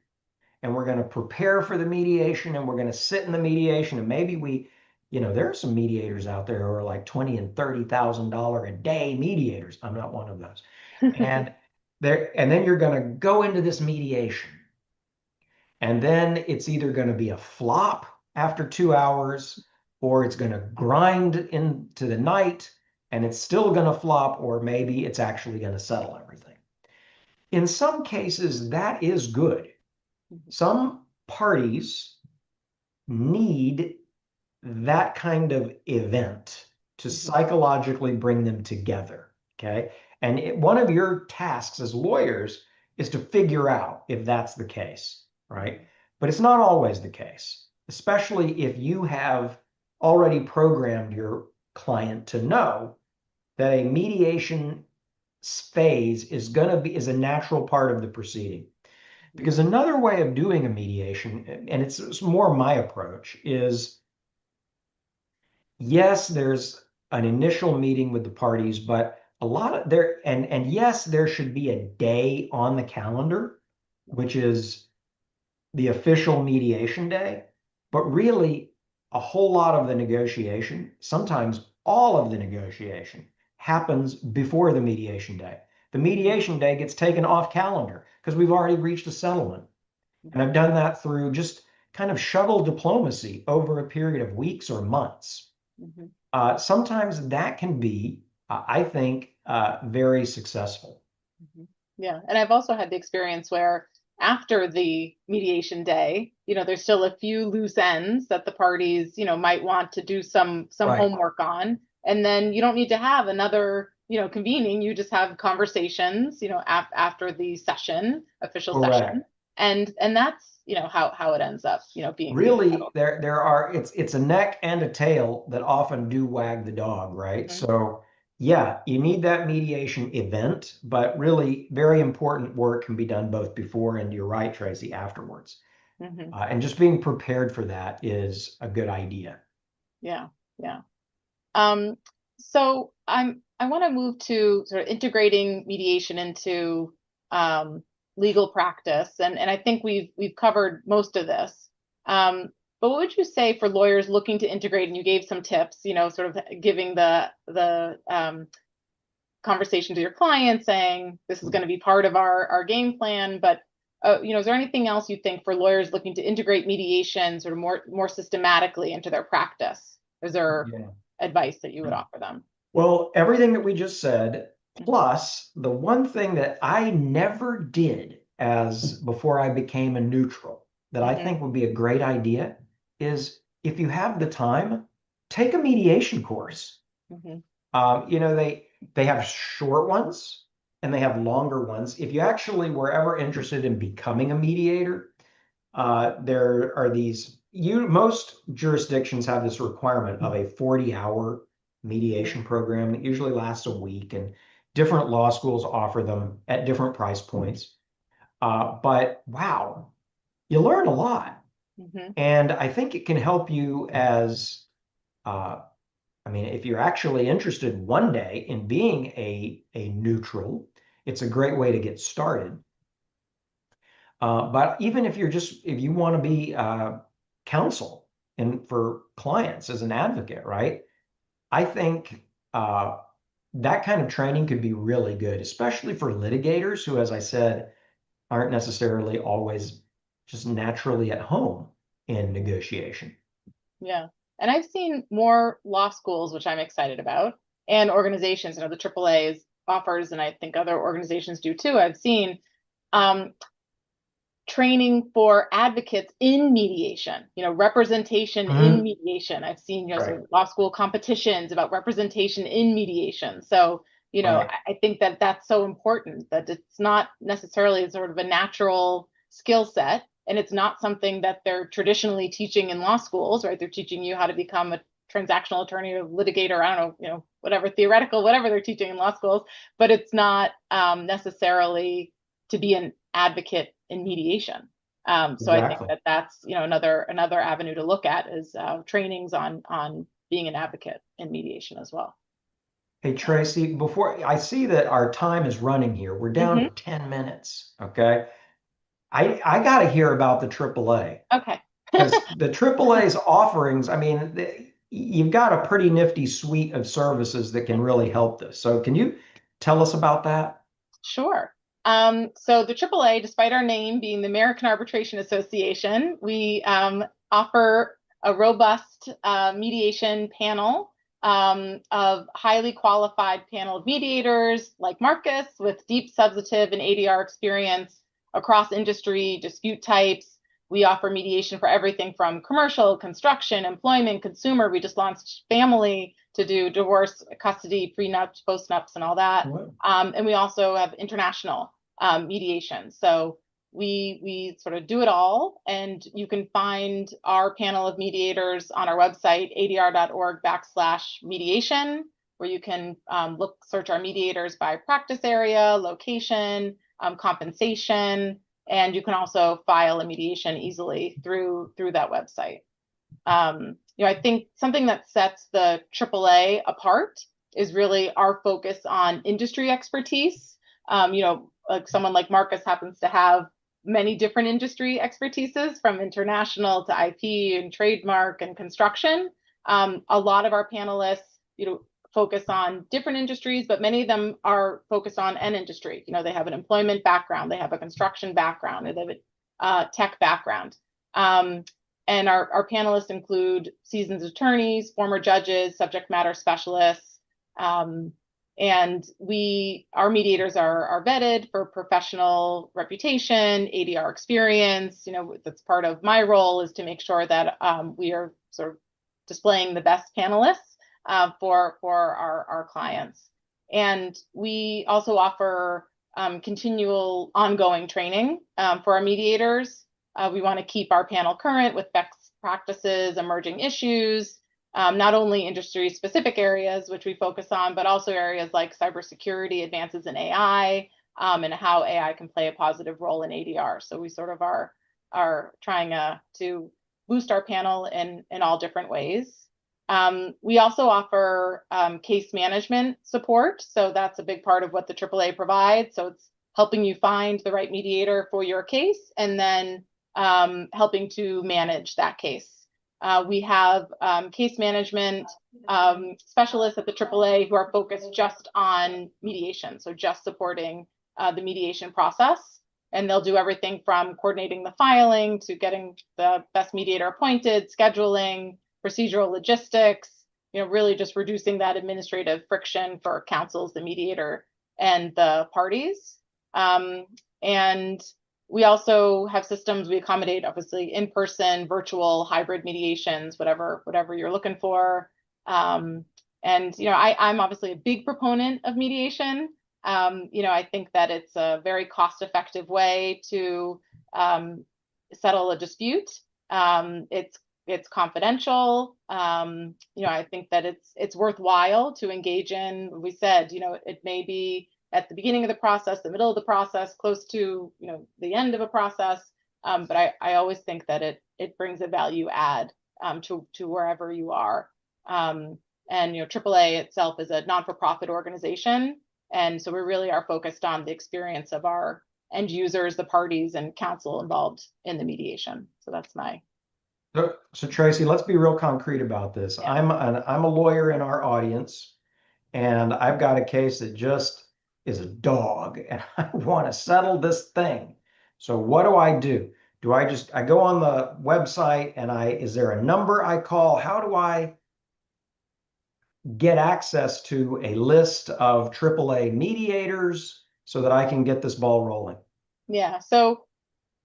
and we're going to prepare for the mediation, and we're going to sit in the mediation, and maybe there are some mediators out there who are like $20,000 and $30,000 a day mediators. I'm not one of those. And then you're going to go into this mediation, and then it's either going to be a flop after 2 hours, or it's going to grind into the night and it's still going to flop, or maybe it's actually going to settle everything. In some cases, that is good. Some parties need that kind of event to psychologically bring them together. Okay. And one of your tasks as lawyers is to figure out if that's the case, right? But it's not always the case, especially if you have already programmed your client to know that a mediation phase is a natural part of the proceeding. Because another way of doing a mediation, and it's more my approach, is yes, there's an initial meeting with the parties, but a lot of there, and yes, there should be a day on the calendar, which is the official mediation day, but really a whole lot of the negotiation, sometimes all of the negotiation, happens before the mediation day. The mediation day gets taken off calendar because we've already reached a settlement. And I've done that through just kind of shuttle diplomacy over a period of weeks or months. Sometimes that can be, I think, very successful. Yeah. And I've also had the experience where after the mediation day, there's still a few loose ends that the parties, might want to do some Right. homework on. And then you don't need to have another, convening. You just have conversations, after the official Correct. session. And that's, how it ends up, being Really, settled. it's a neck and a tail that often do wag the dog, right? So yeah, you need that mediation event, but really very important work can be done both before and, you're right, Tracey, afterwards. And just being prepared for that is a good idea. Yeah. Yeah. So I want to move to sort of integrating mediation into legal practice, and I think we've covered most of this. But what would you say for lawyers looking to integrate? And you gave some tips, sort of giving the conversation to your client, saying this is going to be part of our game plan. But is there anything else you think for lawyers looking to integrate mediation sort of more systematically into their practice? Is there advice that you would offer them? Well, everything that we just said, plus the one thing that I never did before I became a neutral that I think would be a great idea is, if you have the time, take a mediation course. They have short ones and they have longer ones. If you actually were ever interested in becoming a mediator, there are most jurisdictions have this requirement of a 40-hour mediation program that usually lasts a week, and different law schools offer them at different price points. But wow, you learn a lot. And I think it can help you if you're actually interested one day in being a neutral, it's a great way to get started. But even if you want to be counsel and for clients as an advocate, right? I think that kind of training could be really good, especially for litigators who, as I said, aren't necessarily always just naturally at home in negotiation. Yeah. And I've seen more law schools, which I'm excited about, and organizations, the AAA offers, and I think other organizations do too. I've seen training for advocates in mediation, representation in mediation. I've seen, some law school competitions about representation in mediation. So, I think that that's so important, that it's not necessarily sort of a natural skill set, and it's not something that they're traditionally teaching in law schools, right? They're teaching you how to become a transactional attorney or litigator, I don't know, whatever they're teaching in law schools, but it's not necessarily to be an advocate in mediation. So I think that that's, another avenue to look at is trainings on being an advocate in mediation as well. Hey, Tracey, before I see that our time is running here, we're down to 10 minutes. Okay. I got to hear about the AAA Okay. because the AAA's offerings, I mean, you've got a pretty nifty suite of services that can really help this. So can you tell us about that? Sure. So the AAA, despite our name being the American Arbitration Association, we offer a robust mediation panel of highly qualified panel of mediators like Marcus with deep substantive and ADR experience across industry, dispute types. We offer mediation for everything from commercial, construction, employment, consumer. We just launched family to do divorce, custody, prenups, postnups, and all that. And we also have international mediation. So we sort of do it all. And you can find our panel of mediators on our website, adr.org/mediation, where you can search our mediators by practice area, location, compensation, and you can also file a mediation easily through that website. I think something that sets the AAA apart is really our focus on industry expertise. Like someone like Marcus happens to have many different industry expertises from international to IP and trademark and construction. A lot of our panelists, focus on different industries, but many of them are focused on an industry. They have an employment background, they have a construction background, they have a tech background. And our panelists include seasoned attorneys, former judges, subject matter specialists. And our mediators are vetted for professional reputation, ADR experience. That's part of my role, is to make sure that we are sort of displaying the best panelists for our clients. And we also offer continual ongoing training for our mediators. We want to keep our panel current with best practices, emerging issues, not only industry-specific areas, which we focus on, but also areas like cybersecurity, advances in AI, and how AI can play a positive role in ADR. So we sort of are trying to boost our panel in all different ways. We also offer case management support. So that's a big part of what the AAA provides. So it's helping you find the right mediator for your case, and then helping to manage that case. We have case management specialists at the AAA who are focused just on mediation, so just supporting the mediation process. And they'll do everything from coordinating the filing to getting the best mediator appointed, scheduling, procedural logistics, really just reducing that administrative friction for counsels, the mediator, and the parties. And we also have systems. We accommodate, obviously, in-person, virtual, hybrid mediations, whatever you're looking for. And I'm obviously a big proponent of mediation. I think that it's a very cost-effective way to settle a dispute. It's confidential. I think that it's worthwhile to engage in. We said, it may be at the beginning of the process, the middle of the process, close to the end of a process. But I always think that it brings a value add to wherever you are. And AAA itself is a non-for-profit organization, and so we really are focused on the experience of our end users, the parties, and counsel involved in the mediation. So that's my. So Tracey, let's be real concrete about this. Yeah. I'm a lawyer in our audience, and I've got a case that just is a dog, and I want to settle this thing. So what do? Do I go on the website and is there a number I call? How do I get access to a list of AAA mediators so that I can get this ball rolling? Yeah, so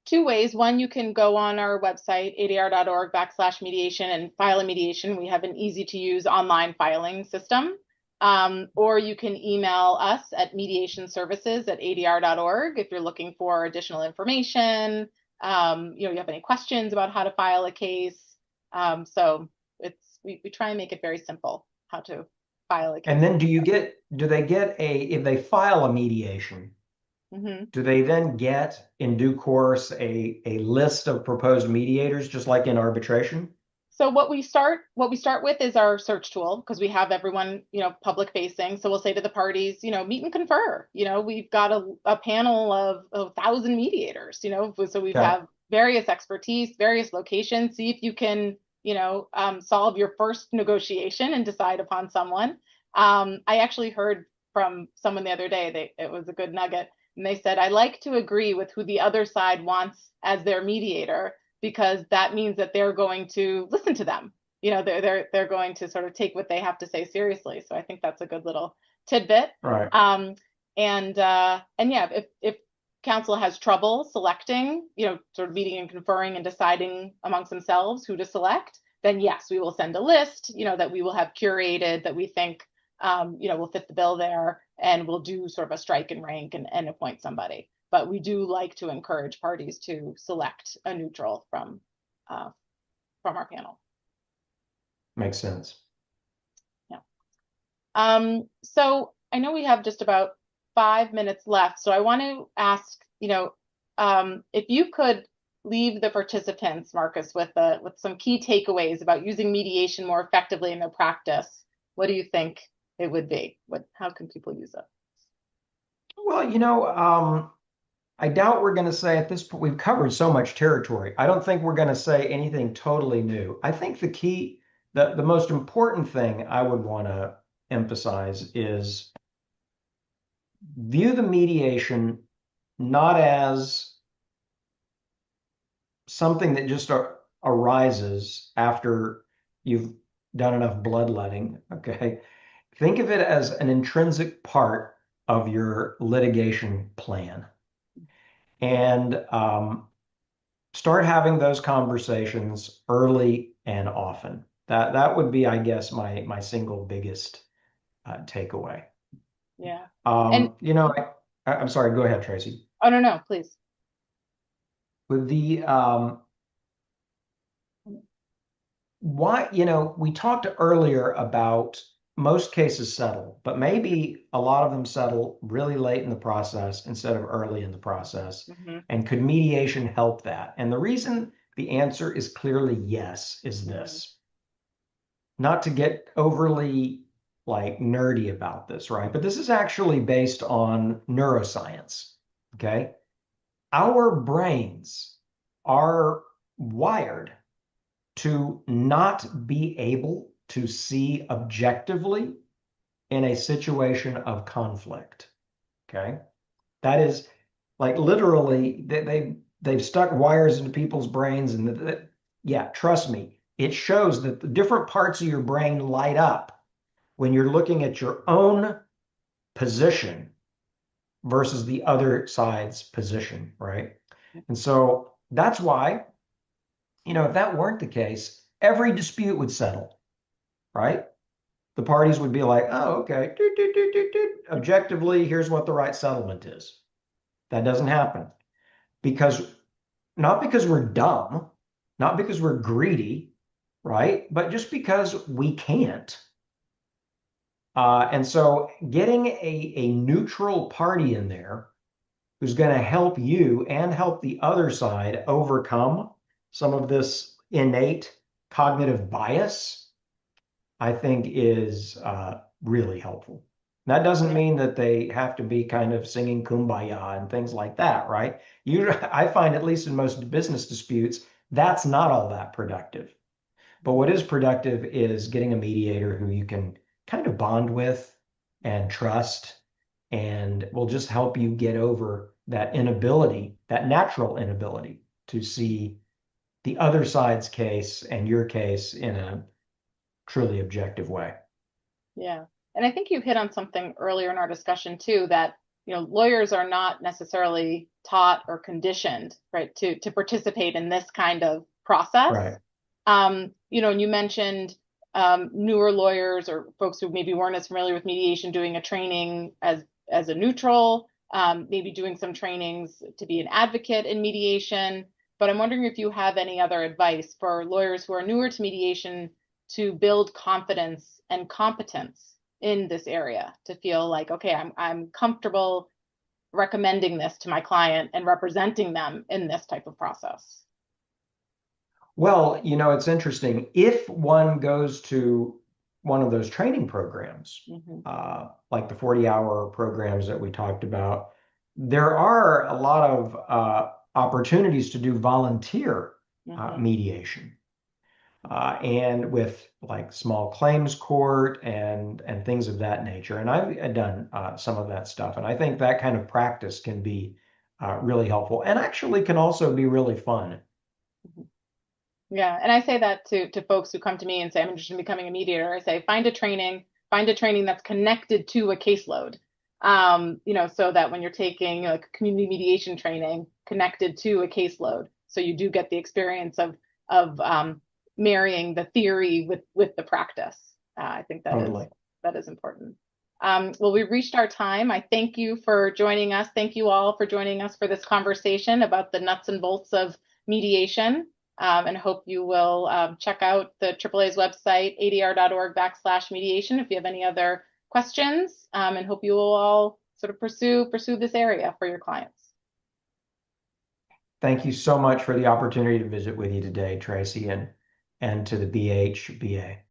two ways. One, you can go on our website, adr.org/mediation, and file a mediation. We have an easy to use online filing system. Or you can email us at mediationservices@adr.org if you're looking for additional information. You have any questions about how to file a case. So we try and make it very simple how to file a case. And then do they get if they file a mediation, do they then get in due course a list of proposed mediators, just like in arbitration? So what we start with is our search tool, because we have everyone, public facing. So we'll say to the parties, meet and confer. We've got a panel of 1,000 mediators, so we have various expertise, various locations. See if you can, solve your first negotiation and decide upon someone. I actually heard from someone the other day, it was a good nugget. And they said, I like to agree with who the other side wants as their mediator, because that means that they're going to listen to them. They're going to sort of take what they have to say seriously. So I think that's a good little tidbit. Right. And yeah, if counsel has trouble selecting, sort of meeting and conferring and deciding amongst themselves who to select, then yes, we will send a list, that we will have curated that we think, will fit the bill there, and we'll do sort of a strike and rank and appoint somebody. But we do like to encourage parties to select a neutral from our panel. Makes sense. Yeah. So I know we have just about 5 minutes left. So I want to ask, if you could leave the participants, Marcus, with some key takeaways about using mediation more effectively in their practice, what do you think it would be? How can people use it? Well, I doubt we're going to say at this point, we've covered so much territory. I don't think we're going to say anything totally new. I think the most important thing I would want to emphasize is view the mediation not as something that just arises after you've done enough bloodletting, okay? Think of it as an intrinsic part of your litigation plan. And start having those conversations early and often. That would be, I guess, my single biggest takeaway. Yeah. I'm sorry. Go ahead, Tracey. Oh, no, please. With the we talked earlier about most cases settle, but maybe a lot of them settle really late in the process instead of early in the process. Mm-hmm. And could mediation help that? And the reason the answer is clearly yes is this. Not to get overly nerdy about this, right? But this is actually based on neuroscience, okay? Our brains are wired to not be able to see objectively in a situation of conflict. Okay. That is literally they've stuck wires into people's brains, and yeah, trust me, it shows that the different parts of your brain light up when you're looking at your own position versus the other side's position, right? And so that's why, if that weren't the case, every dispute would settle, right? The parties would be like, oh, okay, objectively, here's what the right settlement is. That doesn't happen not because we're dumb, not because we're greedy, right? But just because we can't. And so getting a neutral party in there who's going to help you and help the other side overcome some of this innate cognitive bias, I think is really helpful. That doesn't mean that they have to be kind of singing Kumbaya and things like that, right? I find, at least in most business disputes, that's not all that productive. But what is productive is getting a mediator who you can kind of bond with and trust, and will just help you get over that inability, that natural inability to see the other side's case and your case in a truly objective way. Yeah. And I think you hit on something earlier in our discussion too, that, lawyers are not necessarily taught or conditioned, right, to participate in this kind of process. Right. And you mentioned newer lawyers or folks who maybe weren't as familiar with mediation doing a training as a neutral, maybe doing some trainings to be an advocate in mediation. But I'm wondering if you have any other advice for lawyers who are newer to mediation to build confidence and competence in this area, to feel like, okay, I'm comfortable recommending this to my client and representing them in this type of process. Well, it's interesting. If one goes to one of those training programs, like the 40-hour programs that we talked about, there are a lot of opportunities to do volunteer mediation. And with like small claims court and things of that nature. And I've done some of that stuff. And I think that kind of practice can be really helpful and actually can also be really fun. Yeah, and I say that to folks who come to me and say, I'm interested in becoming a mediator. I say, find a training that's connected to a caseload. So that when you're taking a community mediation training connected to a caseload, so you do get the experience of marrying the theory with the practice. I think that is important. Well, we've reached our time. I thank you for joining us. Thank you all for joining us for this conversation about the nuts and bolts of mediation. And hope you will check out the AAA's website, adr.org/mediation, if you have any other questions, and hope you will all sort of pursue this area for your clients. Thank you so much for the opportunity to visit with you today, Tracey, and to the BHBA.